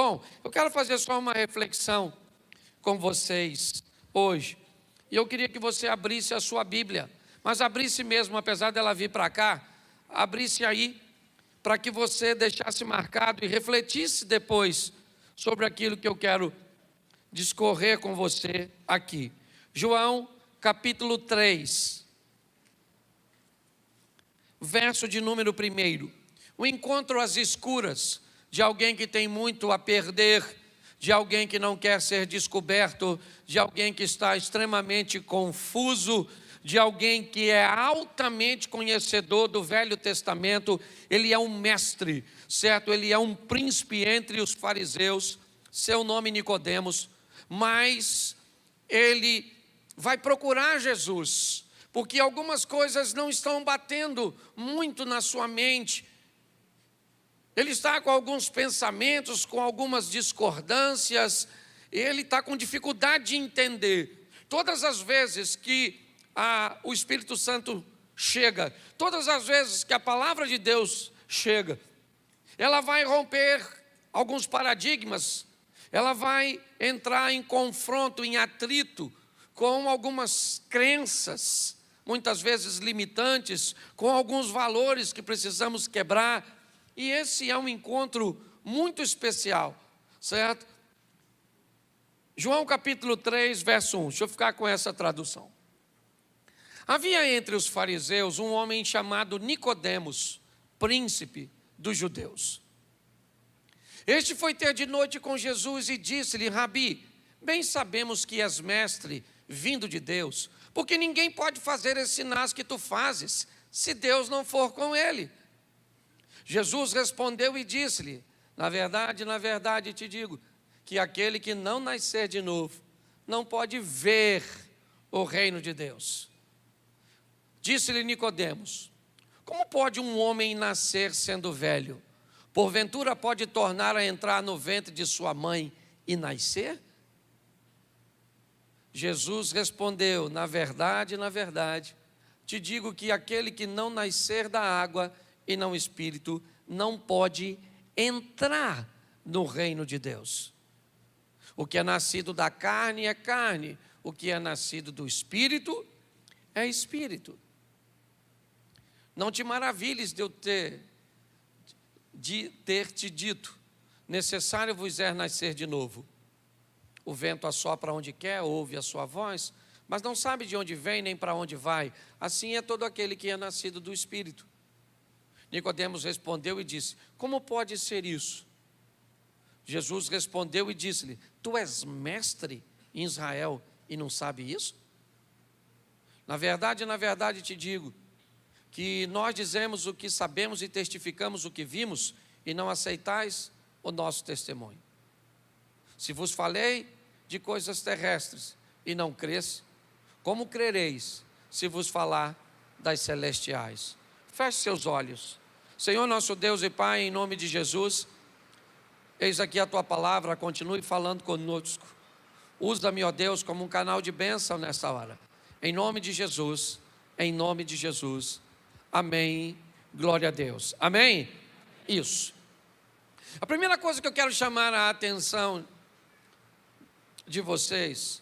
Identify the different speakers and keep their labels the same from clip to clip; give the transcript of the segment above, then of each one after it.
Speaker 1: Bom, eu quero fazer só uma reflexão com vocês hoje. E eu queria que você abrisse a sua Bíblia, mas abrisse mesmo, apesar dela vir para cá, abrisse aí, para que você deixasse marcado e refletisse depois sobre aquilo que eu quero discorrer com você aqui. João, capítulo 3, verso de número 1. O encontro às escuras de alguém que tem muito a perder, de alguém que não quer ser descoberto, de alguém que está extremamente confuso, de alguém que é altamente conhecedor do Velho Testamento. Ele é um mestre, certo? Ele é um príncipe entre os fariseus, seu nome Nicodemos, mas ele vai procurar Jesus, porque algumas coisas não estão batendo muito na sua mente. Ele está com alguns pensamentos, com algumas discordâncias, ele está com dificuldade de entender. Todas as vezes que o Espírito Santo chega, todas as vezes que a palavra de Deus chega, ela vai romper alguns paradigmas, ela vai entrar em confronto, em atrito com algumas crenças, muitas vezes limitantes, com alguns valores que precisamos quebrar. E esse é um encontro muito especial, certo? João capítulo 3, verso 1, deixa eu ficar com essa tradução. Havia entre os fariseus um homem chamado Nicodemos, príncipe dos judeus. Este foi ter de noite com Jesus e disse-lhe: Rabi, bem sabemos que és mestre, vindo de Deus, porque ninguém pode fazer esses sinais que tu fazes, se Deus não for com ele. Jesus respondeu e disse-lhe: na verdade te digo, que aquele que não nascer de novo, não pode ver o reino de Deus. Disse-lhe Nicodemos: como pode um homem nascer sendo velho? Porventura pode tornar a entrar no ventre de sua mãe e nascer? Jesus respondeu: na verdade, te digo que aquele que não nascer da água e não espírito, não pode entrar no reino de Deus. O que é nascido da carne é carne, o que é nascido do espírito é espírito. Não te maravilhes de eu ter te dito: necessário vos é nascer de novo. O vento assopra onde quer, ouve a sua voz, mas não sabe de onde vem nem para onde vai. Assim é todo aquele que é nascido do Espírito. Nicodemos respondeu e disse: como pode ser isso? Jesus respondeu e disse-lhe: tu és mestre em Israel e não sabe isso? Na verdade te digo, que nós dizemos o que sabemos e testificamos o que vimos, e não aceitais o nosso testemunho. Se vos falei de coisas terrestres e não crês, como crereis se vos falar das celestiais? Feche seus olhos. Senhor nosso Deus e Pai, em nome de Jesus, eis aqui a Tua palavra, continue falando conosco. Usa-me, ó Deus, como um canal de bênção nesta hora. Em nome de Jesus, em nome de Jesus. Amém, glória a Deus. Amém? Isso. A primeira coisa que eu quero chamar a atenção de vocês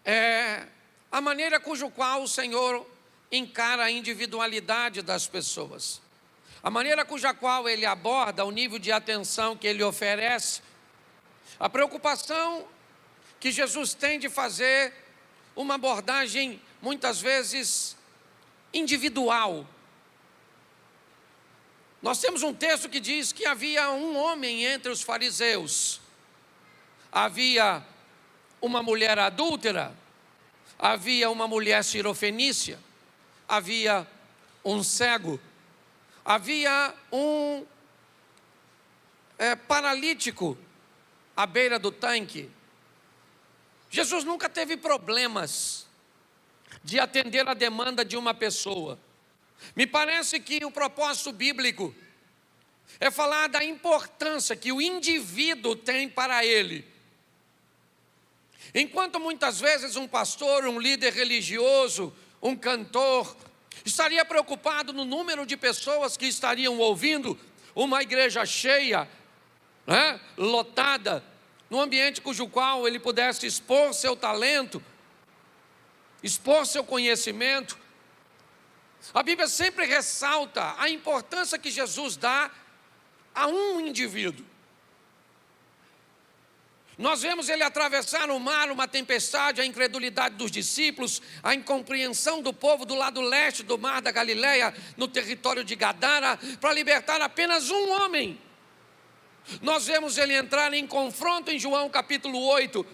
Speaker 1: é a maneira cujo qual o Senhor encara a individualidade das pessoas, a maneira cuja qual Ele aborda o nível de atenção que Ele oferece, a preocupação que Jesus tem de fazer uma abordagem muitas vezes individual. Nós temos um texto que diz que havia um homem entre os fariseus, havia uma mulher adúltera, havia uma mulher cirofenícia, havia um cego, havia um paralítico à beira do tanque. Jesus nunca teve problemas de atender a demanda de uma pessoa. Me parece que o propósito bíblico é falar da importância que o indivíduo tem para ele. Enquanto muitas vezes um pastor, um líder religioso, um cantor, estaria preocupado no número de pessoas que estariam ouvindo, uma igreja cheia, né? Lotada, num ambiente cujo qual ele pudesse expor seu talento, expor seu conhecimento. A Bíblia sempre ressalta a importância que Jesus dá a um indivíduo. Nós vemos ele atravessar o mar, uma tempestade, a incredulidade dos discípulos, a incompreensão do povo do lado leste do mar da Galileia, no território de Gadara, para libertar apenas um homem. Nós vemos ele entrar em confronto em João capítulo 8,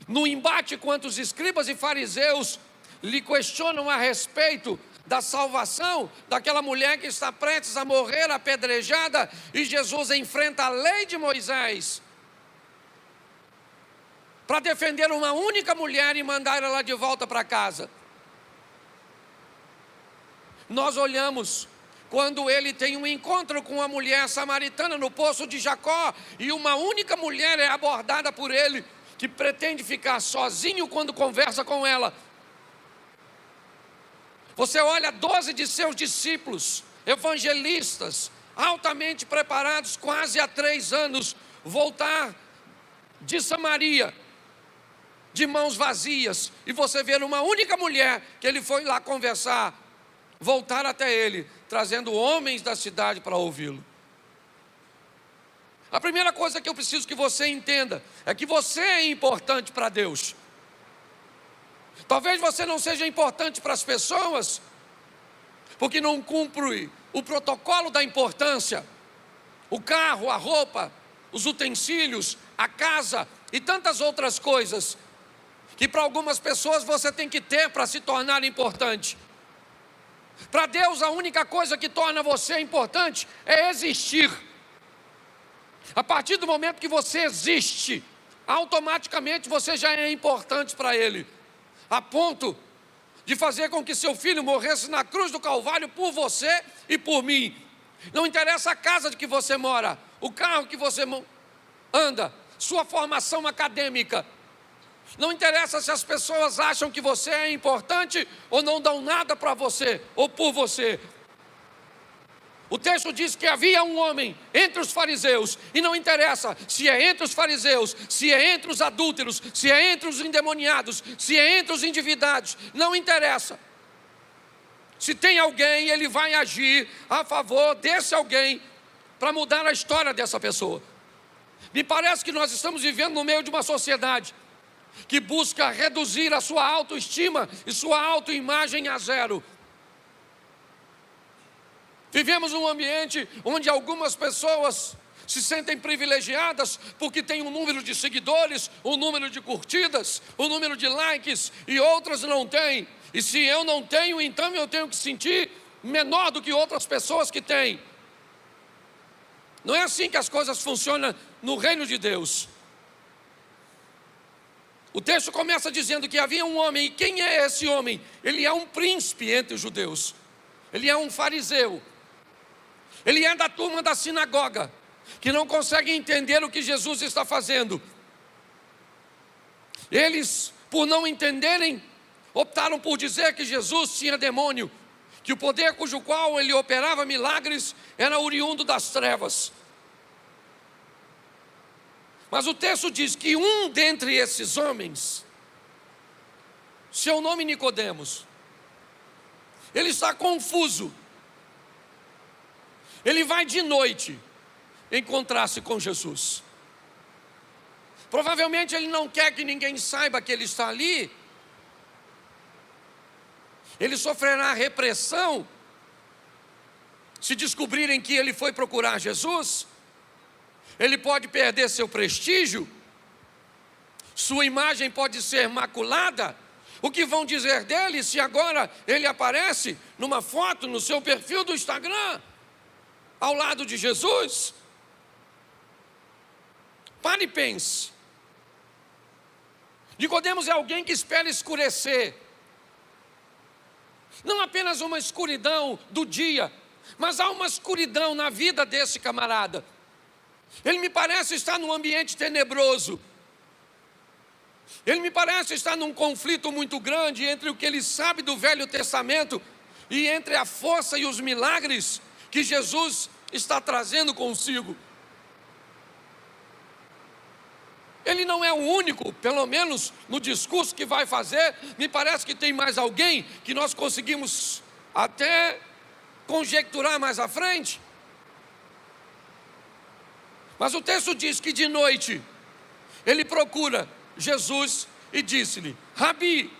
Speaker 1: no embate quanto os escribas e fariseus lhe questionam a respeito da salvação daquela mulher que está prestes a morrer apedrejada, e Jesus enfrenta a lei de Moisés para defender uma única mulher e mandar ela de volta para casa. Nós olhamos quando ele tem um encontro com uma mulher samaritana no poço de Jacó, e uma única mulher é abordada por ele, que pretende ficar sozinho quando conversa com ela. Você olha 12 de seus discípulos, evangelistas, altamente preparados, quase há 3 anos, voltar de Samaria, de mãos vazias, e você vê uma única mulher que ele foi lá conversar, voltar até ele, trazendo homens da cidade para ouvi-lo. A primeira coisa que eu preciso que você entenda é que você é importante para Deus. Talvez você não seja importante para as pessoas, porque não cumpre o protocolo da importância, o carro, a roupa, os utensílios, a casa e tantas outras coisas, que para algumas pessoas você tem que ter para se tornar importante. Para Deus, a única coisa que torna você importante é existir. A partir do momento que você existe, automaticamente você já é importante para Ele, a ponto de fazer com que seu filho morresse na cruz do Calvário por você e por mim. Não interessa a casa de que você mora, o carro que você anda, sua formação acadêmica. Não interessa se as pessoas acham que você é importante ou não dão nada para você ou por você. O texto diz que havia um homem entre os fariseus, e não interessa se é entre os fariseus, se é entre os adúlteros, se é entre os endemoniados, se é entre os endividados, não interessa. Se tem alguém, ele vai agir a favor desse alguém para mudar a história dessa pessoa. Me parece que nós estamos vivendo no meio de uma sociedade que busca reduzir a sua autoestima e sua autoimagem a zero. Vivemos num ambiente onde algumas pessoas se sentem privilegiadas porque têm um número de seguidores, um número de curtidas, um número de likes, e outras não têm. E se eu não tenho, então eu tenho que sentir menor do que outras pessoas que têm. Não é assim que as coisas funcionam no reino de Deus. O texto começa dizendo que havia um homem, e quem é esse homem? Ele é um príncipe entre os judeus, ele é um fariseu, ele é da turma da sinagoga, que não consegue entender o que Jesus está fazendo. Eles, por não entenderem, optaram por dizer que Jesus tinha demônio, que o poder cujo qual ele operava milagres era oriundo das trevas. Mas o texto diz que um dentre esses homens, seu nome Nicodemos, ele está confuso. Ele vai de noite encontrar-se com Jesus. Provavelmente ele não quer que ninguém saiba que ele está ali. Ele sofrerá repressão se descobrirem que ele foi procurar Jesus. Ele pode perder seu prestígio, sua imagem pode ser maculada. O que vão dizer dele se agora ele aparece numa foto no seu perfil do Instagram, ao lado de Jesus? Pare e pense. Nicodemos é alguém que espera escurecer, não apenas uma escuridão do dia, mas há uma escuridão na vida desse camarada. Ele me parece estar num ambiente tenebroso. Ele me parece estar num conflito muito grande entre o que ele sabe do Velho Testamento e entre a força e os milagres que Jesus está trazendo consigo. Ele não é o único, pelo menos no discurso que vai fazer. Me parece que tem mais alguém que nós conseguimos até conjecturar mais à frente. Mas o texto diz que de noite ele procura Jesus e disse-lhe: Rabi,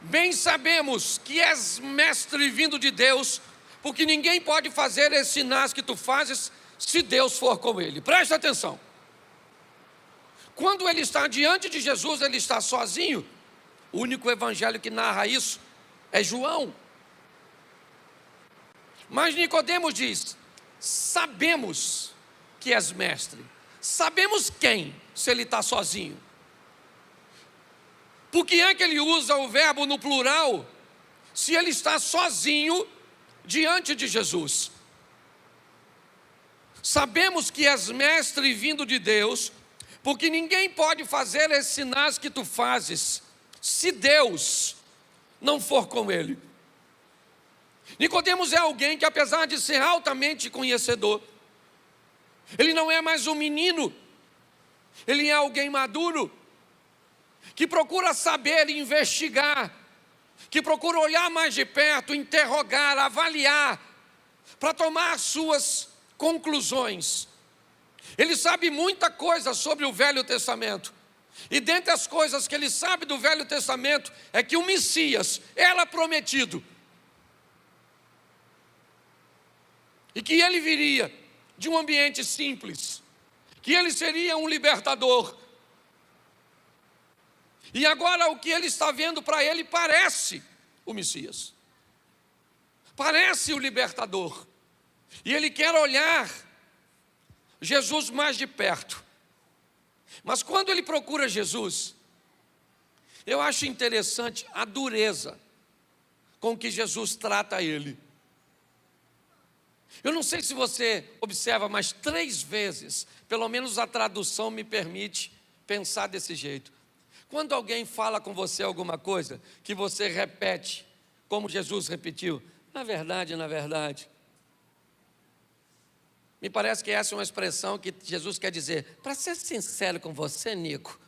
Speaker 1: bem sabemos que és mestre vindo de Deus, porque ninguém pode fazer esses sinais que tu fazes se Deus for com ele. Presta atenção. Quando ele está diante de Jesus, ele está sozinho. O único evangelho que narra isso é João. Mas Nicodemos diz: sabemos que és mestre. Sabemos quem, se ele está sozinho? Por que é que ele usa o verbo no plural, se ele está sozinho diante de Jesus? Sabemos que és mestre vindo de Deus, porque ninguém pode fazer esses sinais que tu fazes, se Deus não for com ele. Nicodemos é alguém que, apesar de ser altamente conhecedor, ele não é mais um menino, ele é alguém maduro, que procura saber e investigar, que procura olhar mais de perto, interrogar, avaliar, para tomar suas conclusões. Ele sabe muita coisa sobre o Velho Testamento, e dentre as coisas que ele sabe do Velho Testamento, é que o Messias era prometido, e que ele viria de um ambiente simples, que ele seria um libertador. E agora o que ele está vendo para ele parece o Messias, parece o libertador, e ele quer olhar Jesus mais de perto. Mas quando ele procura Jesus, eu acho interessante a dureza com que Jesus trata ele. Eu não sei se você observa, mas 3 vezes, pelo menos a tradução me permite pensar desse jeito. Quando alguém fala com você alguma coisa, que você repete, como Jesus repetiu, na verdade, me parece que essa é uma expressão que Jesus quer dizer: para ser sincero com você, Nico,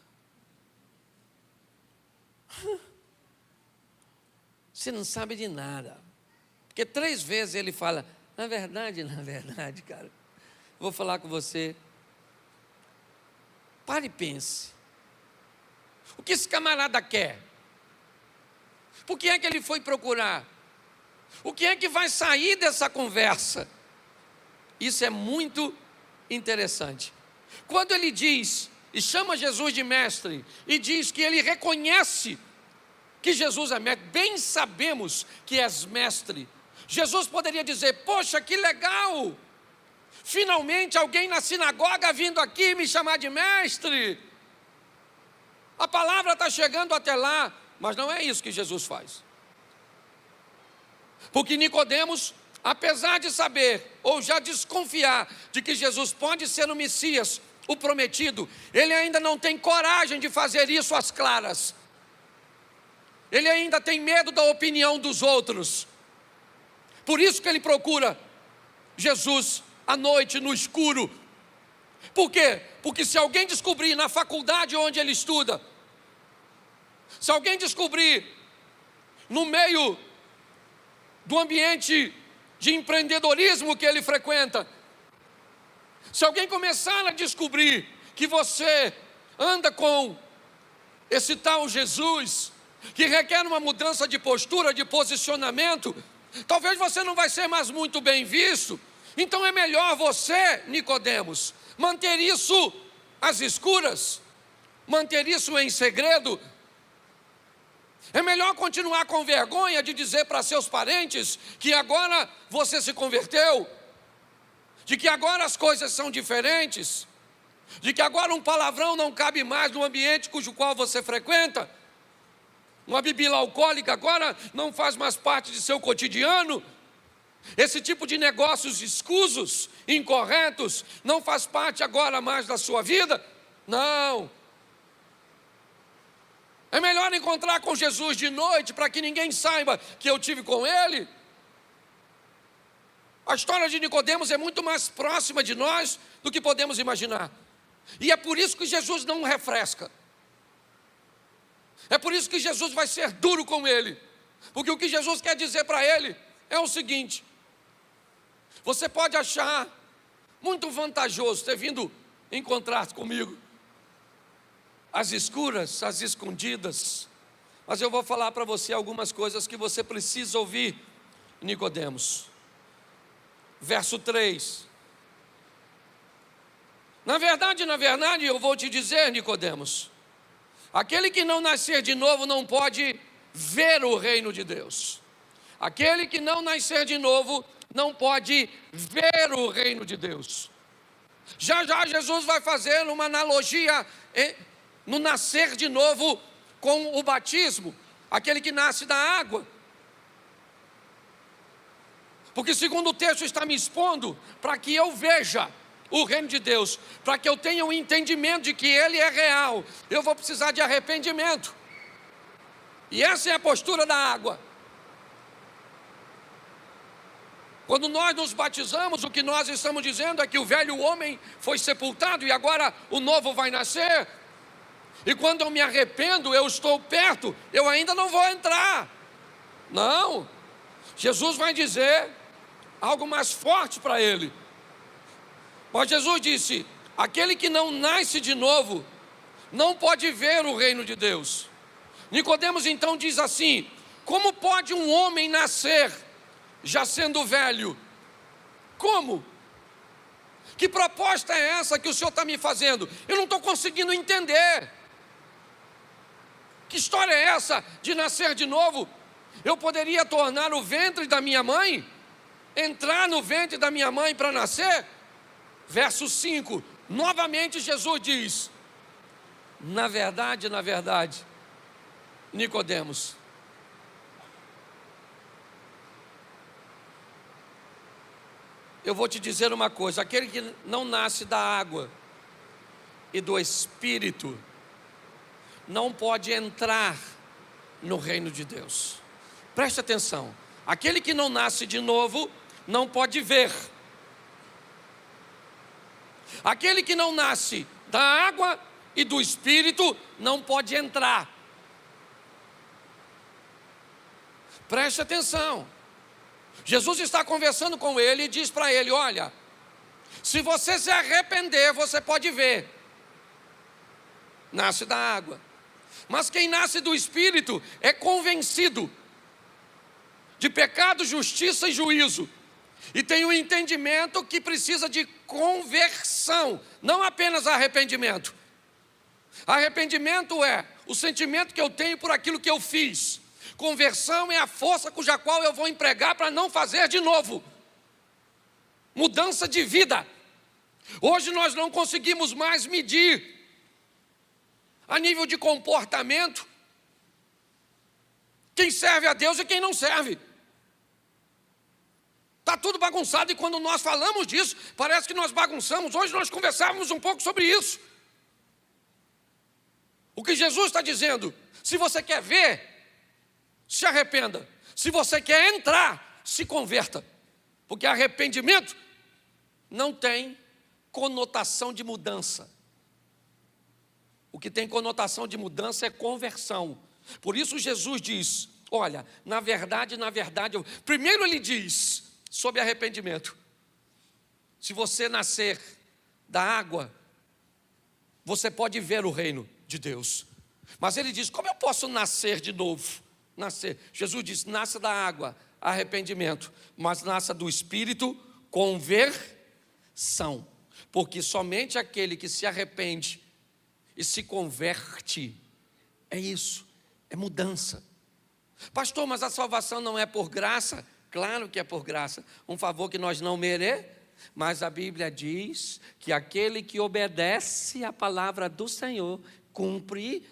Speaker 1: você não sabe de nada. Porque 3 vezes ele fala, na verdade, cara, vou falar com você. Pare e pense. O que esse camarada quer? Por que é que ele foi procurar? O que é que vai sair dessa conversa? Isso é muito interessante. Quando ele diz, e chama Jesus de mestre, e diz que ele reconhece que Jesus é mestre, bem sabemos que és mestre. Jesus poderia dizer, poxa, que legal, finalmente alguém na sinagoga vindo aqui me chamar de mestre. A palavra está chegando até lá, mas não é isso que Jesus faz. Porque Nicodemos, apesar de saber, ou já desconfiar, de que Jesus pode ser o Messias, o prometido, ele ainda não tem coragem de fazer isso às claras. Ele ainda tem medo da opinião dos outros. Por isso que ele procura Jesus à noite, no escuro. Por quê? Porque se alguém descobrir na faculdade onde ele estuda, se alguém descobrir no meio do ambiente de empreendedorismo que ele frequenta, se alguém começar a descobrir que você anda com esse tal Jesus, que requer uma mudança de postura, de posicionamento, talvez você não vai ser mais muito bem visto. Então é melhor você, Nicodemos, manter isso às escuras, manter isso em segredo. É melhor continuar com vergonha de dizer para seus parentes que agora você se converteu, de que agora as coisas são diferentes, de que agora um palavrão não cabe mais no ambiente cujo qual você frequenta, uma bebida alcoólica agora não faz mais parte de seu cotidiano, esse tipo de negócios escusos, incorretos, não faz parte agora mais da sua vida. Não. É melhor encontrar com Jesus de noite, para que ninguém saiba que eu tive com ele. A história de Nicodemos é muito mais próxima de nós do que podemos imaginar. E é por isso que Jesus não refresca. É por isso que Jesus vai ser duro com ele. Porque o que Jesus quer dizer para ele é o seguinte: você pode achar muito vantajoso ter vindo encontrar comigo às escuras, às escondidas, mas eu vou falar para você algumas coisas que você precisa ouvir, Nicodemos. Verso 3. Na verdade, eu vou te dizer, Nicodemos, aquele que não nascer de novo não pode ver o reino de Deus. Aquele que não nascer de novo não pode ver o reino de Deus. Já já Jesus vai fazer uma analogia no nascer de novo com o batismo, aquele que nasce da água. Porque segundo o texto está me expondo para que eu veja o reino de Deus, para que eu tenha um entendimento de que ele é real, eu vou precisar de arrependimento. E essa é a postura da água. Quando nós nos batizamos, o que nós estamos dizendo é que o velho homem foi sepultado e agora o novo vai nascer. E quando eu me arrependo, eu estou perto, eu ainda não vou entrar. Não, Jesus vai dizer algo mais forte para ele. Mas Jesus disse: aquele que não nasce de novo não pode ver o reino de Deus. Nicodemos então diz assim: como pode um homem nascer já sendo velho? Como? Que proposta é essa que o Senhor está me fazendo? Eu não estou conseguindo entender. Que história é essa de nascer de novo? Eu poderia tornar o ventre da minha mãe, entrar no ventre da minha mãe para nascer? Verso 5, novamente Jesus diz: na verdade, Nicodemos, eu vou te dizer uma coisa: aquele que não nasce da água e do Espírito não pode entrar no reino de Deus. Preste atenção: aquele que não nasce de novo não pode ver. Aquele que não nasce da água e do Espírito não pode entrar. Preste atenção. Jesus está conversando com ele e diz para ele: olha, se você se arrepender, você pode ver. Nasce da água. Mas quem nasce do Espírito é convencido de pecado, justiça e juízo. E tem um entendimento que precisa de conversão, não apenas arrependimento. Arrependimento é o sentimento que eu tenho por aquilo que eu fiz. Conversão é a força cuja qual eu vou empregar para não fazer de novo. Mudança de vida. Hoje nós não conseguimos mais medir a nível de comportamento quem serve a Deus e quem não serve. Está tudo bagunçado, e quando nós falamos disso, parece que nós bagunçamos. Hoje nós conversávamos um pouco sobre isso. O que Jesus está dizendo: se você quer ver, se arrependa. Se você quer entrar, se converta. Porque arrependimento não tem conotação de mudança. O que tem conotação de mudança é conversão. Por isso Jesus diz: olha, na verdade, primeiro ele diz sobre arrependimento: se você nascer da água, você pode ver o reino de Deus. Mas ele diz: como eu posso nascer de novo? Jesus diz: nasça da água, arrependimento, mas nasça do Espírito, conversão. Porque somente aquele que se arrepende e se converte, é isso, é mudança. Pastor, mas a salvação não é por graça? Claro que é por graça, um favor que nós não merecemos, mas a Bíblia diz que aquele que obedece à palavra do Senhor, cumpre,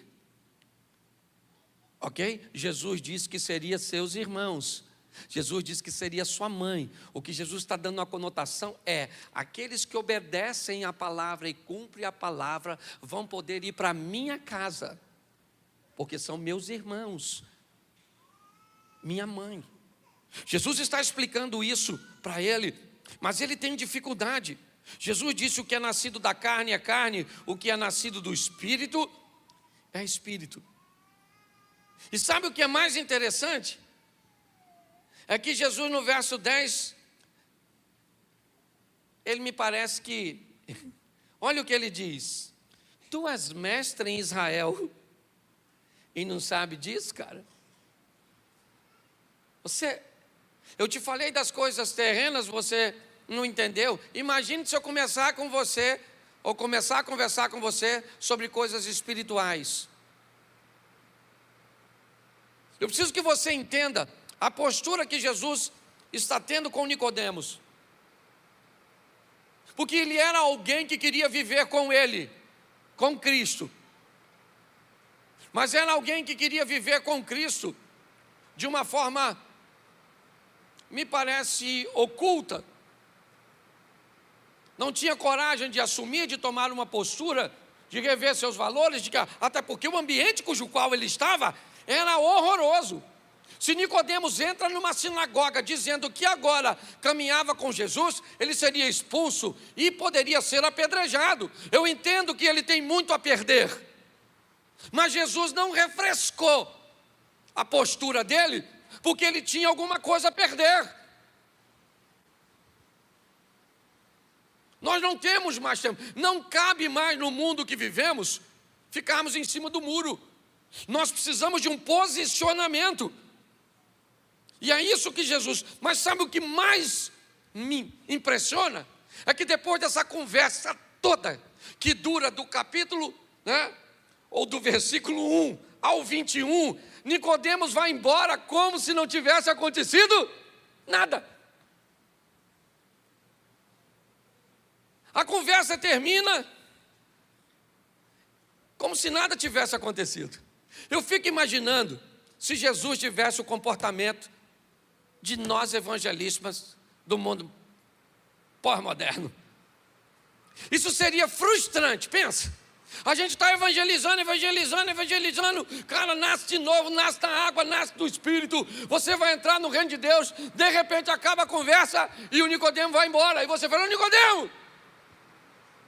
Speaker 1: ok? Jesus disse que seria seus irmãos, Jesus disse que seria sua mãe. O que Jesus está dando uma conotação é: aqueles que obedecem à palavra e cumprem a palavra vão poder ir para a minha casa, porque são meus irmãos, minha mãe. Jesus está explicando isso para ele, Mas ele tem dificuldade. Jesus disse: o que é nascido da carne é carne, o que é nascido do Espírito é Espírito. E sabe o que é mais interessante? É que Jesus, no verso 10, ele me parece que, olha o que ele diz: tu és mestre em Israel e não sabe disso, cara? Eu te falei das coisas terrenas, você não entendeu? Imagine se eu começar com você, ou começar a conversar com você sobre coisas espirituais. Eu preciso que você entenda a postura que Jesus está tendo com Nicodemos. Porque ele era alguém que queria viver com ele, com Cristo. Mas era alguém que queria viver com Cristo de uma forma, me parece, oculta. Não tinha coragem de assumir, de tomar uma postura, de rever seus valores, até porque o ambiente cujo qual ele estava era horroroso. Se Nicodemos entra numa sinagoga dizendo que agora caminhava com Jesus, ele seria expulso e poderia ser apedrejado. Eu entendo que ele tem muito a perder, mas Jesus não refrescou a postura dele, porque ele tinha alguma coisa a perder. Nós não temos mais tempo, não cabe mais no mundo que vivemos ficarmos em cima do muro. Nós precisamos de um posicionamento. E é isso que Jesus... Mas sabe o que mais me impressiona? É que depois dessa conversa toda, que dura do capítulo, ou do versículo 1 ao 21, Nicodemos vai embora como se não tivesse acontecido nada. A conversa termina como se nada tivesse acontecido. Eu fico imaginando se Jesus tivesse o comportamento de nós evangelistas do mundo pós-moderno. Isso seria frustrante, pensa. A gente está evangelizando, cara, nasce de novo, nasce da água, nasce do Espírito, você vai entrar no reino de Deus, de repente acaba a conversa e o Nicodemo vai embora, e você fala: Nicodemo,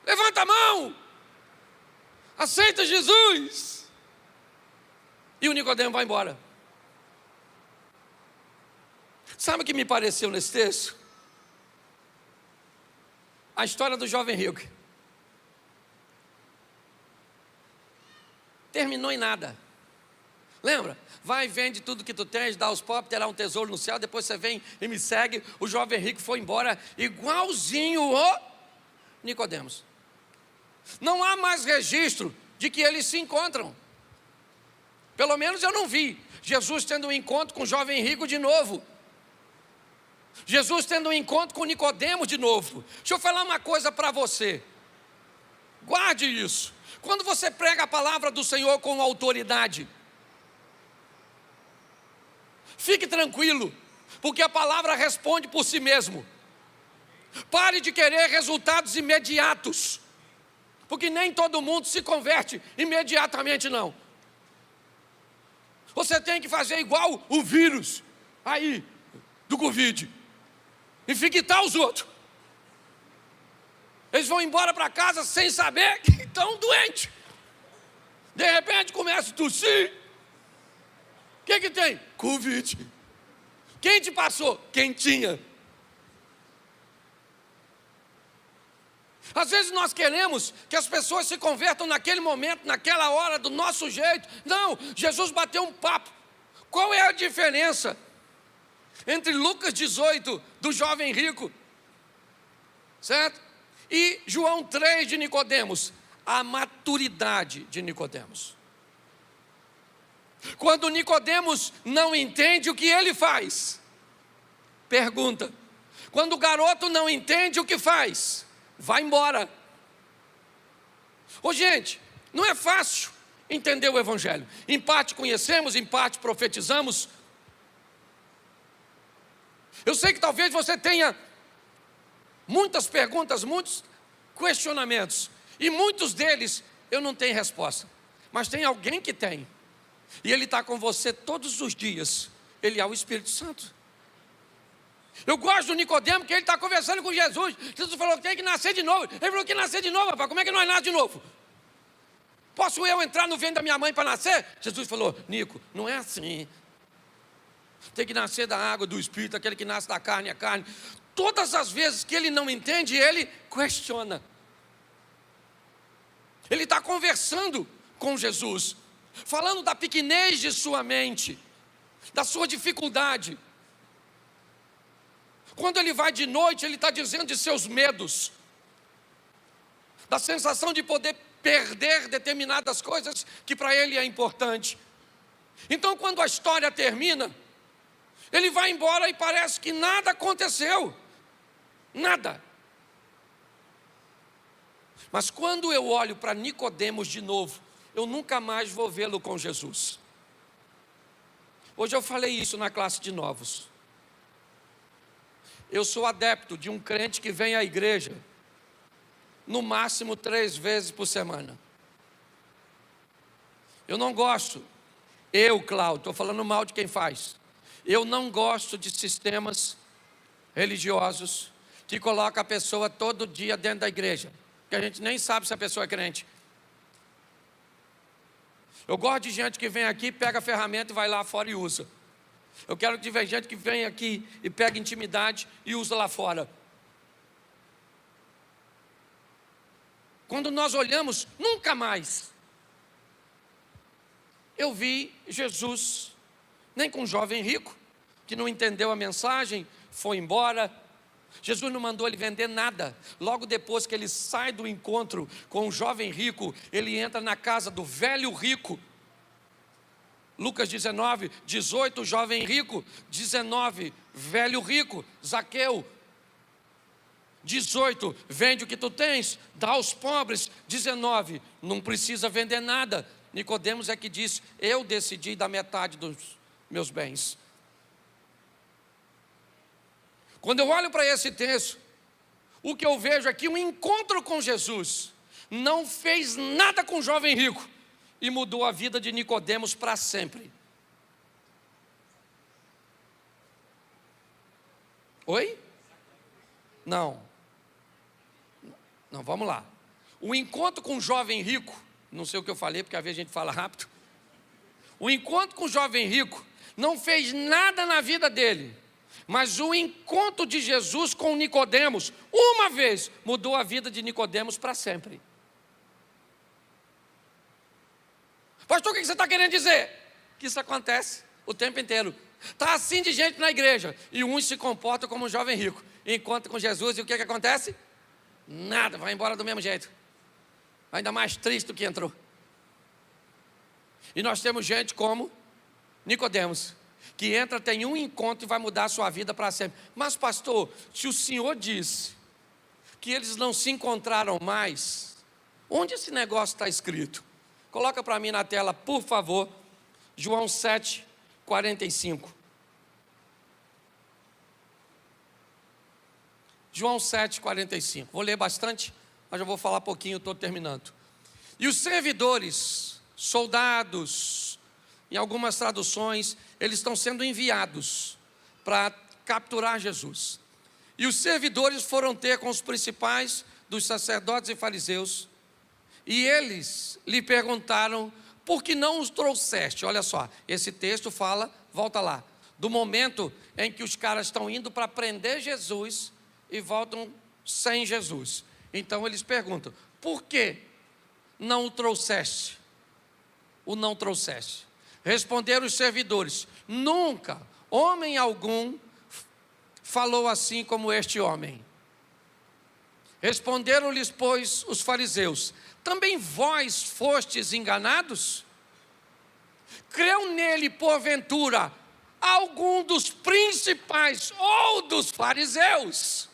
Speaker 1: levanta a mão, aceita Jesus. E o Nicodemo vai embora. Sabe o que me pareceu nesse texto? A história do jovem rico. Terminou em nada. Lembra? Vai, vende tudo que tu tens, dá aos pobres, terá um tesouro no céu, depois você vem e me segue. O jovem rico foi embora igualzinho o Nicodemos. Não há mais registro de que eles se encontram. Pelo menos eu não vi Jesus tendo um encontro com o jovem rico de novo. Jesus tendo um encontro com Nicodemos de novo. Deixa eu falar uma coisa para você. Guarde isso. Quando você prega a palavra do Senhor com autoridade, fique tranquilo, porque a palavra responde por si mesmo. Pare de querer resultados imediatos, porque nem todo mundo se converte imediatamente, não. Você tem que fazer igual o vírus aí do Covid, infectar os outros. Eles vão embora para casa sem saber que estão doentes. De repente começa a tossir. O que tem? Covid. Quem te passou? Quem tinha. Às vezes nós queremos que as pessoas se convertam naquele momento, naquela hora, do nosso jeito. Não, Jesus bateu um papo. Qual é a diferença entre Lucas 18, do jovem rico, certo? E João 3 de Nicodemos? A maturidade de Nicodemos. Quando Nicodemos não entende o que ele faz, pergunta. Quando o garoto não entende o que faz, vai embora. Ô gente, não é fácil entender o Evangelho. Em parte conhecemos, em parte profetizamos. Eu sei que talvez você tenha muitas perguntas, muitos questionamentos, e muitos deles eu não tenho resposta, mas tem alguém que tem, e ele está com você todos os dias. Ele é o Espírito Santo. Eu gosto do Nicodemo, que ele está conversando com Jesus. Jesus falou que tem que nascer de novo. Ele falou que nascer de novo, rapaz. Como é que nós nascemos de novo? Posso eu entrar no ventre da minha mãe para nascer? Jesus falou: Nico, não é assim. Tem que nascer da água, do Espírito. Aquele que nasce da carne é carne. Todas as vezes que ele não entende, ele questiona. Ele está conversando com Jesus, falando da pequenez de sua mente, da sua dificuldade. Quando ele vai de noite, ele está dizendo de seus medos, da sensação de poder perder determinadas coisas que para ele é importante. Então, quando a história termina, ele vai embora e parece que nada aconteceu, nada. Mas quando eu olho para Nicodemos de novo, eu nunca mais vou vê-lo com Jesus. Hoje eu falei isso na classe de novos. Eu sou adepto de um crente que vem à igreja no máximo 3 vezes por semana. Eu não gosto, Cláudio, estou falando mal de quem faz. Eu não gosto de sistemas religiosos que colocam a pessoa todo dia dentro da igreja, que a gente nem sabe se a pessoa é crente. Eu gosto de gente que vem aqui, pega a ferramenta e vai lá fora e usa. Eu quero que tiver gente que vem aqui e pega intimidade e usa lá fora. Quando nós olhamos, nunca mais eu vi Jesus, nem com um jovem rico, que não entendeu a mensagem, foi embora. Jesus não mandou ele vender nada. Logo depois que ele sai do encontro com o jovem rico, ele entra na casa do velho rico. Lucas 19, 18, jovem rico. 19, velho rico, Zaqueu. 18, vende o que tu tens, dá aos pobres. 19, não precisa vender nada. Nicodemos é que disse: eu decidi dar metade dos meus bens. Quando eu olho para esse texto, o que eu vejo aqui, um encontro com Jesus não fez nada com o jovem rico e mudou a vida de Nicodemos para sempre. Oi? Não, vamos lá. O encontro com o jovem rico, não sei o que eu falei, porque às vezes a gente fala rápido. O encontro com o jovem rico não fez nada na vida dele, mas o encontro de Jesus com Nicodemos, uma vez, mudou a vida de Nicodemos para sempre. Pastor, o que você está querendo dizer? Que isso acontece o tempo inteiro. Está assim de gente na igreja, e uns se comportam como um jovem rico, encontra com Jesus, e o que acontece? Nada, vai embora do mesmo jeito, ainda mais triste do que entrou. E nós temos gente como Nicodemos, que entra, tem um encontro e vai mudar a sua vida para sempre. Mas pastor, se o senhor disse que eles não se encontraram mais, onde esse negócio está escrito? Coloca para mim na tela, por favor, João 7, 45. João 7, 45. Vou ler bastante, mas eu vou falar pouquinho, estou terminando. E os servidores, soldados, em algumas traduções, eles estão sendo enviados para capturar Jesus. E os servidores foram ter com os principais dos sacerdotes e fariseus, e eles lhe perguntaram: por que não os trouxeste? Olha só, esse texto fala, volta lá, do momento em que os caras estão indo para prender Jesus e voltam sem Jesus. Então eles perguntam: por que não o trouxeste? O não trouxeste. Responderam os servidores: nunca homem algum falou assim como este homem. Responderam-lhes, pois, os fariseus: também vós fostes enganados? Creu nele, porventura, algum dos principais ou dos fariseus?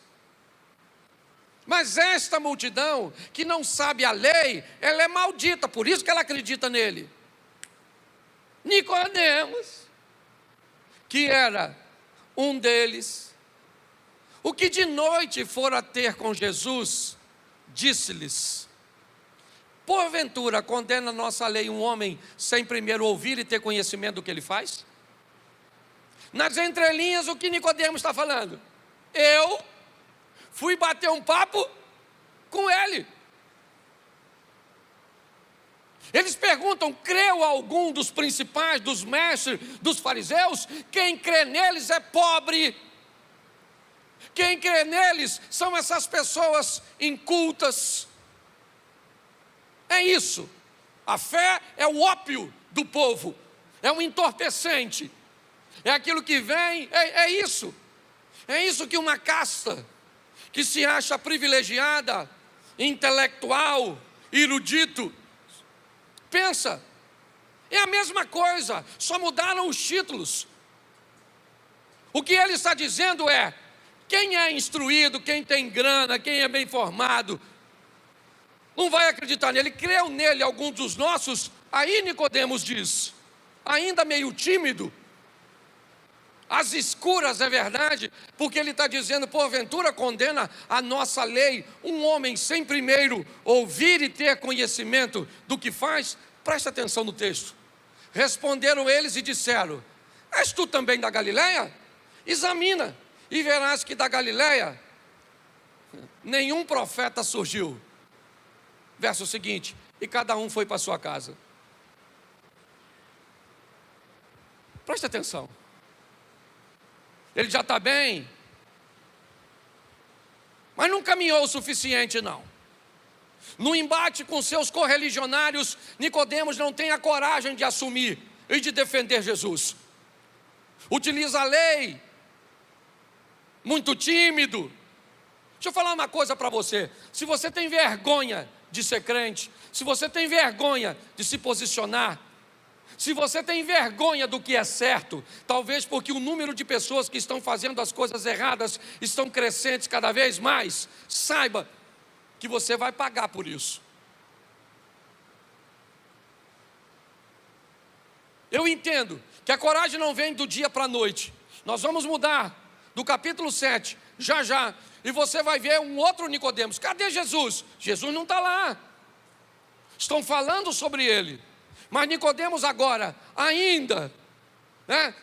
Speaker 1: Mas esta multidão, que não sabe a lei, ela é maldita, por isso que ela acredita nele. Nicodemos, que era um deles, o que de noite fora ter com Jesus, disse-lhes: porventura condena a nossa lei um homem sem primeiro ouvir e ter conhecimento do que ele faz? Nas entrelinhas, o que Nicodemos está falando? Eu fui bater um papo com ele. Eles perguntam: creu algum dos principais, dos mestres, dos fariseus? Quem crê neles é pobre. Quem crê neles são essas pessoas incultas. É isso. A fé é o ópio do povo, é um entorpecente, é aquilo que vem, é isso. É isso que uma casta que se acha privilegiada, intelectual, erudito, pensa. É a mesma coisa, só mudaram os títulos. O que ele está dizendo é: quem é instruído, quem tem grana, quem é bem formado, não vai acreditar nele. Creu nele algum dos nossos? Aí Nicodemos diz, ainda meio tímido, às escuras, é verdade, porque ele está dizendo: porventura condena a nossa lei um homem sem primeiro ouvir e ter conhecimento do que faz? Presta atenção no texto. Responderam eles e disseram: és tu também da Galileia? Examina e verás que da Galileia nenhum profeta surgiu. Verso seguinte: e cada um foi para sua casa. Presta atenção. Ele já está bem, mas não caminhou o suficiente não. No embate com seus correligionários, Nicodemos não tem a coragem de assumir e de defender Jesus. Utiliza a lei, muito tímido. Deixa eu falar uma coisa para você: se você tem vergonha de ser crente, se você tem vergonha de se posicionar, se você tem vergonha do que é certo, talvez porque o número de pessoas que estão fazendo as coisas erradas estão crescentes cada vez mais, saiba que você vai pagar por isso. Eu entendo que a coragem não vem do dia para a noite. Nós vamos mudar do capítulo 7, já, e você vai ver um outro Nicodemos. Cadê Jesus? Jesus não está lá. Estão falando sobre ele. Mas Nicodemos agora, ainda,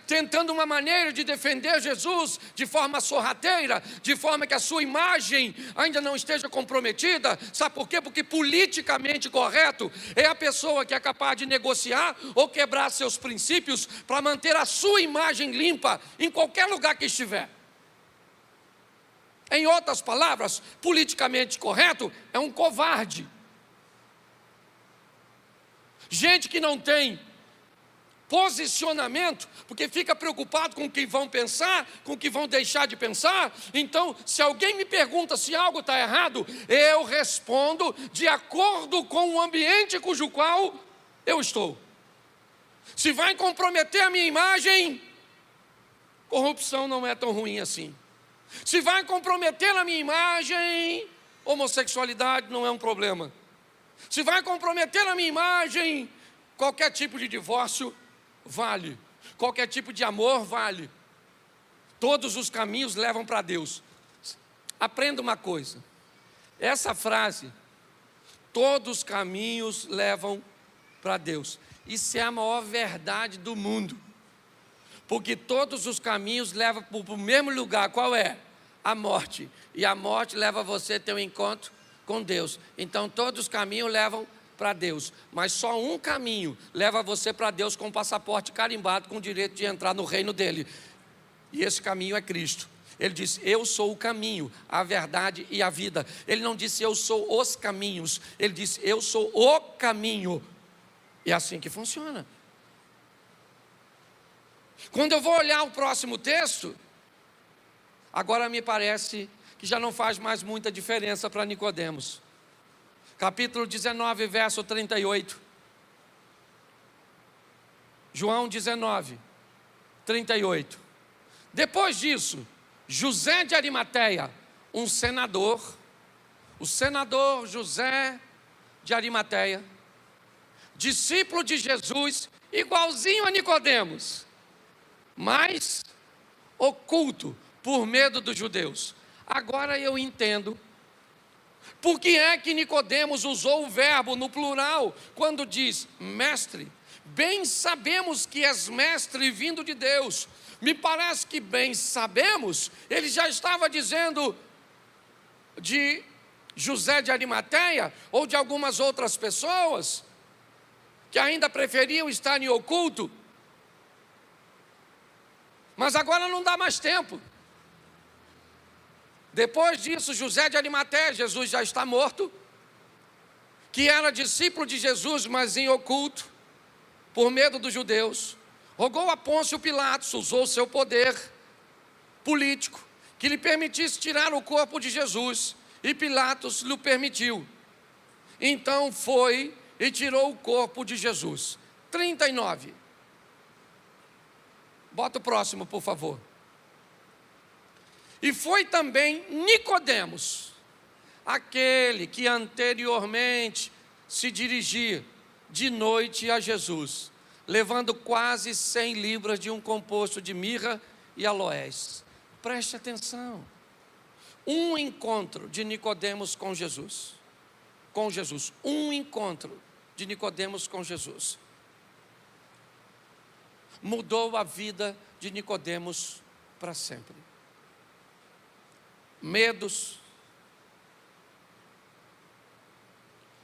Speaker 1: tentando uma maneira de defender Jesus de forma sorrateira, de forma que a sua imagem ainda não esteja comprometida. Sabe por quê? Porque politicamente correto é a pessoa que é capaz de negociar ou quebrar seus princípios para manter a sua imagem limpa em qualquer lugar que estiver. Em outras palavras, politicamente correto é um covarde. Gente que não tem posicionamento, porque fica preocupado com o que vão pensar, com o que vão deixar de pensar. Então, se alguém me pergunta se algo está errado, eu respondo de acordo com o ambiente cujo qual eu estou. Se vai comprometer a minha imagem, corrupção não é tão ruim assim. Se vai comprometer a minha imagem, homossexualidade não é um problema. Se vai comprometer a minha imagem, qualquer tipo de divórcio vale. Qualquer tipo de amor vale. Todos os caminhos levam para Deus. Aprenda uma coisa. Essa frase, todos os caminhos levam para Deus, isso é a maior verdade do mundo. Porque todos os caminhos levam para o mesmo lugar. Qual é? A morte. E a morte leva você a ter um encontro com Deus. Então todos os caminhos levam para Deus, mas só um caminho leva você para Deus com o passaporte carimbado, com o direito de entrar no reino dele, e esse caminho é Cristo. Ele disse: eu sou o caminho, a verdade e a vida. Ele não disse eu sou os caminhos, ele disse eu sou o caminho. É assim que funciona. Quando eu vou olhar o próximo texto, agora me parece que já não faz mais muita diferença para Nicodemos. Capítulo 19, verso 38. João 19, 38. Depois disso, José de Arimateia, um senador, o senador José de Arimateia, discípulo de Jesus, igualzinho a Nicodemos, mas oculto por medo dos judeus. Agora eu entendo por que é que Nicodemos usou o verbo no plural quando diz mestre. Bem sabemos que és mestre vindo de Deus. me parece que bem sabemos, ele já estava dizendo de José de Arimateia, ou de algumas outras pessoas, que ainda preferiam estar em oculto. Mas agora não dá mais tempo. Depois disso, José de Arimateia, Jesus já está morto, que era discípulo de Jesus, mas em oculto, por medo dos judeus, rogou a Pôncio Pilatos, usou seu poder político, que lhe permitisse tirar o corpo de Jesus, e Pilatos lhe permitiu. Então foi e tirou o corpo de Jesus. 39. Bota o próximo, por favor. E foi também Nicodemos, aquele que anteriormente se dirigia de noite a Jesus, levando quase 100 libras de um composto de mirra e aloés. Preste atenção. Um encontro de Nicodemos com Jesus. Com Jesus. Um encontro de Nicodemos com Jesus mudou a vida de Nicodemos para sempre. Medos,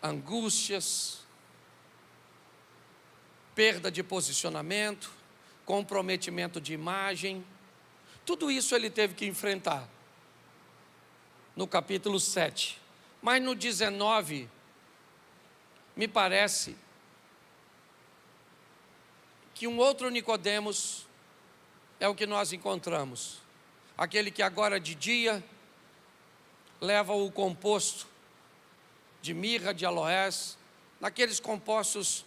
Speaker 1: angústias, perda de posicionamento, comprometimento de imagem, tudo isso ele teve que enfrentar no capítulo 7. Mas no 19, me parece que um outro Nicodemos é o que nós encontramos. Aquele que agora de dia leva o composto de mirra, de aloés, naqueles compostos,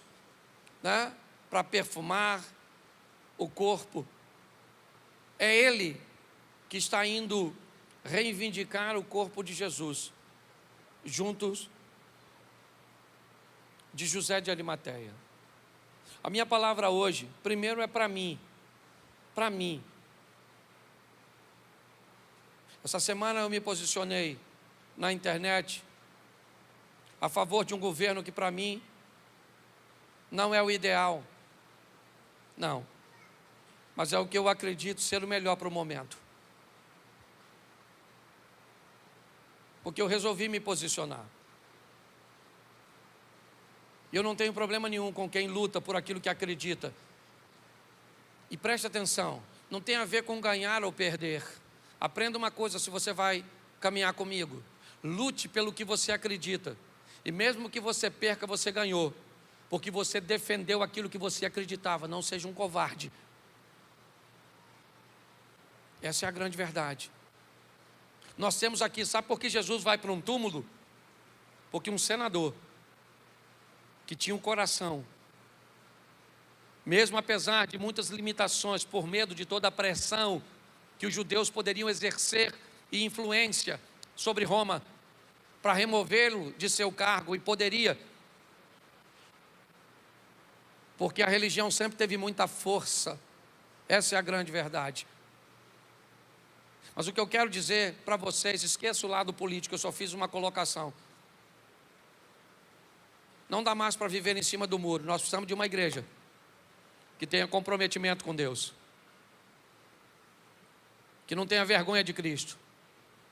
Speaker 1: né, para perfumar o corpo. É ele que está indo reivindicar o corpo de Jesus, juntos de José de Arimateia. A minha palavra hoje, primeiro é para mim. Para mim. Essa semana eu me posicionei na internet a favor de um governo que para mim não é o ideal. Não. Mas é o que eu acredito ser o melhor para o momento. Porque eu resolvi me posicionar. Eu não tenho problema nenhum com quem luta por aquilo que acredita. E preste atenção, não tem a ver com ganhar ou perder. Aprenda uma coisa se você vai caminhar comigo. Lute pelo que você acredita. E mesmo que você perca, você ganhou. Porque você defendeu aquilo que você acreditava. Não seja um covarde. Essa é a grande verdade. Nós temos aqui, sabe por que Jesus vai para um túmulo? Porque um senador que tinha um coração, mesmo apesar de muitas limitações, por medo de toda a pressão que os judeus poderiam exercer e influência sobre Roma, para removê-lo de seu cargo, e poderia, porque a religião sempre teve muita força, essa é a grande verdade. Mas o que eu quero dizer para vocês, esqueça o lado político, eu só fiz uma colocação. Não dá mais para viver em cima do muro. Nós precisamos de uma igreja que tenha comprometimento com Deus, que não tenha vergonha de Cristo,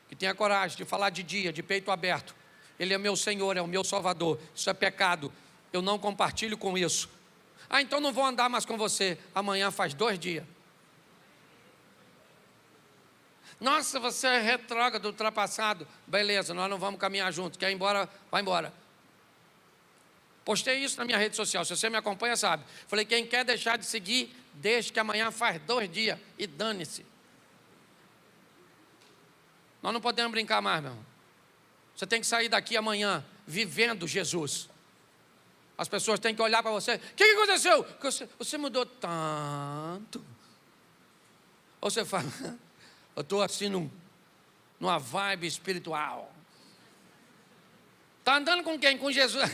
Speaker 1: que tenha coragem de falar de dia, de peito aberto. Ele é meu Senhor, é o meu Salvador. Isso é pecado, eu não compartilho com isso. Ah, então não vou andar mais com você. Amanhã faz 2 dias. Nossa, você é retrógrado, ultrapassado. Beleza, nós não vamos caminhar juntos. Quer ir embora? Vai embora. Postei isso na minha rede social, se você me acompanha sabe. Falei, quem quer deixar de seguir, deixe que amanhã faz 2 dias e dane-se. Nós não podemos brincar mais, meu irmão. Você tem que sair daqui amanhã vivendo Jesus. As pessoas têm que olhar para você. O que aconteceu? Você mudou tanto. Ou você fala, eu estou assim numa vibe espiritual. Está andando com quem? Com Jesus.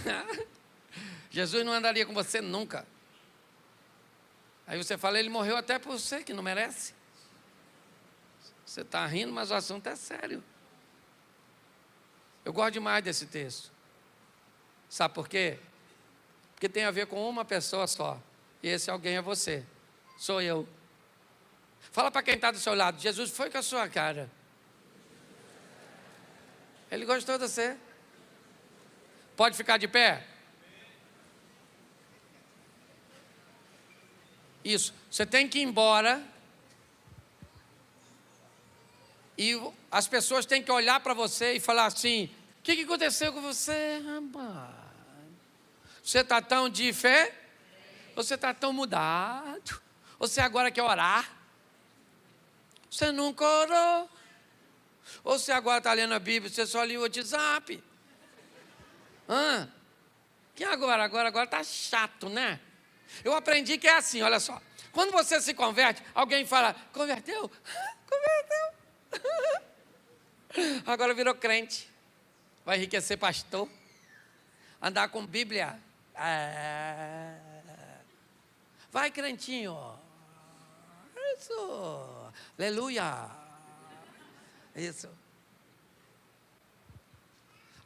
Speaker 1: Jesus não andaria com você nunca. Aí você fala, ele morreu até por você, que não merece. Você está rindo, mas o assunto é sério. Eu gosto demais desse texto. Sabe por quê? Porque tem a ver com uma pessoa só. E esse alguém é você. Sou eu. Fala para quem está do seu lado, Jesus foi com a sua cara. Ele gostou de você. Pode ficar de pé? Isso. Você tem que ir embora. E as pessoas têm que olhar para você e falar assim: o que aconteceu com você, rapaz? Você está tão de fé? Você está tão mudado? Você agora quer orar? Você nunca orou? Ou você agora está lendo a Bíblia, você só lia o WhatsApp? Que agora? Agora está chato, né? Eu aprendi que é assim, olha só. Quando você se converte, alguém fala: converteu? Converteu. Agora virou crente. Vai enriquecer pastor. Andar com Bíblia. Vai, crentinho. Isso. Aleluia. Isso.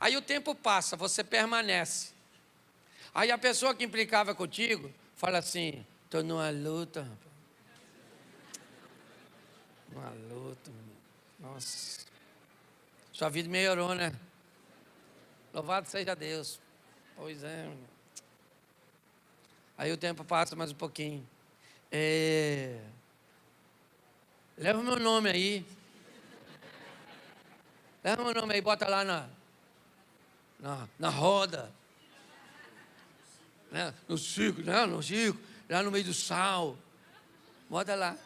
Speaker 1: Aí o tempo passa, você permanece. Aí a pessoa que implicava contigo fala assim: estou numa luta, rapaz. Uma luta, menino. Nossa. Sua vida melhorou, né? Louvado seja Deus. Pois é, menino. Aí o tempo passa mais um pouquinho. Leva o meu nome aí. Leva o meu nome aí, bota lá na roda. Né? No circo, lá no meio do sal. Bota lá.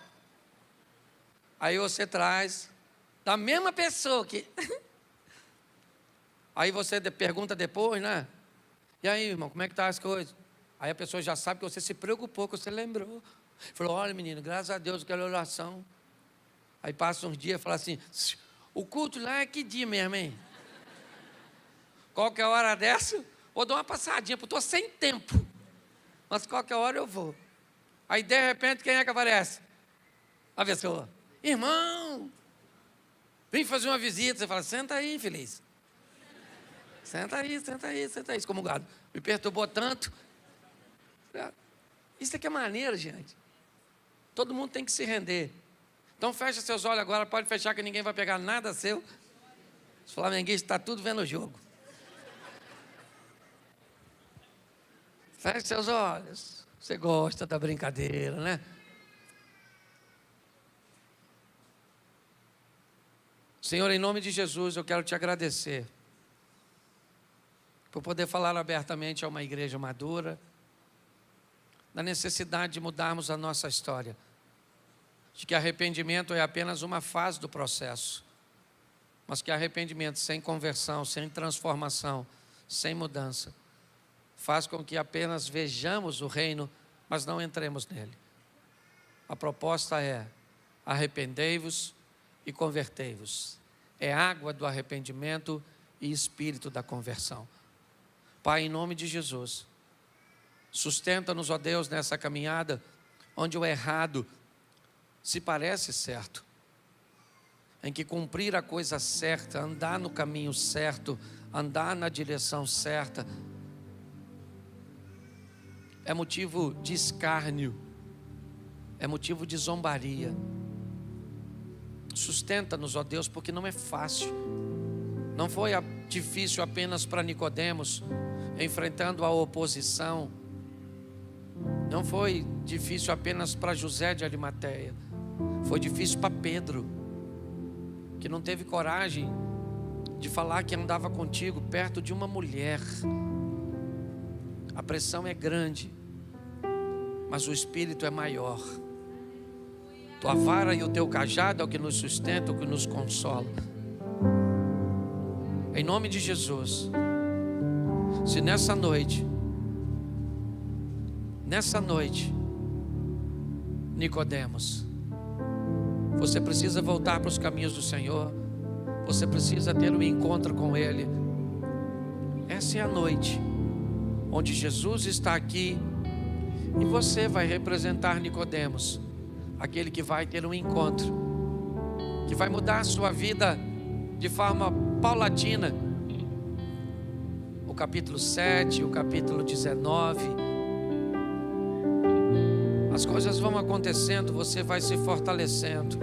Speaker 1: Aí você traz da mesma pessoa que... Aí você pergunta depois, né? E aí, irmão, como é que tá as coisas? Aí a pessoa já sabe que você se preocupou, que você lembrou. Falou: olha, menino, graças a Deus, aquela oração. Aí passa uns dias e fala assim: o culto lá é que dia mesmo, hein? Qualquer hora dessa, vou dar uma passadinha, porque eu estou sem tempo. Mas qualquer hora eu vou. Aí de repente, quem é que aparece? A pessoa: irmão, vem fazer uma visita. Você fala: senta aí, infeliz. Senta aí, excomungado. Me perturbou tanto. Isso aqui é maneiro, gente. Todo mundo tem que se render. Então fecha seus olhos agora, pode fechar que ninguém vai pegar nada seu. Os flamenguistas estão tudo vendo o jogo. Feche seus olhos. Você gosta da brincadeira, né? Senhor, em nome de Jesus, eu quero te agradecer por poder falar abertamente a uma igreja madura, da necessidade de mudarmos a nossa história, de que arrependimento é apenas uma fase do processo, mas que arrependimento sem conversão, sem transformação, sem mudança, faz com que apenas vejamos o reino, mas não entremos nele. A proposta é: arrependei-vos e convertei-vos. É água do arrependimento e espírito da conversão. Pai, em nome de Jesus, sustenta-nos, ó Deus, nessa caminhada, onde o errado se parece certo, em que cumprir a coisa certa, andar no caminho certo, andar na direção certa, é motivo de escárnio, é motivo de zombaria. Sustenta-nos, ó Deus, porque não é fácil. Não foi difícil apenas para Nicodemos, enfrentando a oposição. Não foi difícil apenas para José de Arimateia. Foi difícil para Pedro, que não teve coragem de falar que andava contigo perto de uma mulher. A pressão é grande, mas o Espírito é maior. Tua vara e o teu cajado é o que nos sustenta, o que nos consola. Em nome de Jesus, se nessa noite, Nicodemos, você precisa voltar para os caminhos do Senhor, você precisa ter um encontro com Ele. Essa é a noite onde Jesus está aqui e você vai representar Nicodemos, aquele que vai ter um encontro, que vai mudar a sua vida de forma paulatina. O capítulo 7, o capítulo 19, As coisas vão acontecendo, você vai se fortalecendo.